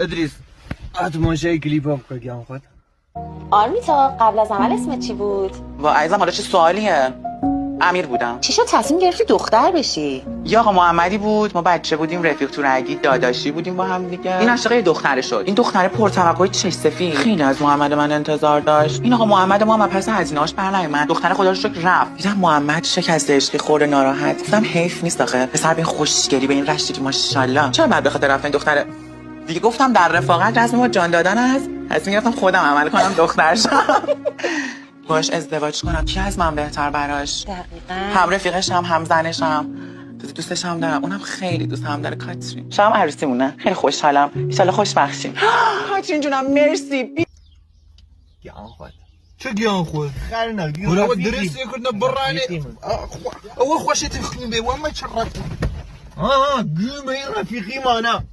ادریس اتماشای کلیپم کجا خود آرمیتا قبل از عمل اسمت چی بود؟ و عزیزم حالا چه سوالیه؟ امیر بودم. چی شد تصمیم گرفتی دختر بشی؟ یا آقا محمدی بود، ما بچه بودیم، رفیق تو رگی داداشی بودیم با هم دیگه. این عاشق دختره شد. این دختره پرتوقع چش سفید خیلی از محمد من انتظار داشت. این آقا محمد ما پس هزینه‌اش برنمیومد. دختره خدا رو شکر رفت. دیدم محمد شکست عشقی خورده ناراحت. گفتم حیف نیست آخه. پسر این خوشگلی به این رشتی ماشاءالله. چرا بعد به خاطر رفتن دختره دیگه گفتم در رفاقت رسم ما جان دادن است. تصمیم گرفتم خودم عمل کنم دختر شم. باش ازدواج کنم. کی از من بهتر براش؟ دقیقاً. هم رفیقش هم زنشم. دوستش هم دارم. اونم خیلی دوست هم داره کاترین. شام عروسیمونه. خیلی خوشحالم. ان شاء الله خوشبخت شیم. کاترین جونم مرسی. گیان خود چه گیان خود خرنا ولا درس كنا براني هو خوشتي خنبي وما شرك قوم يا رفيقي معنا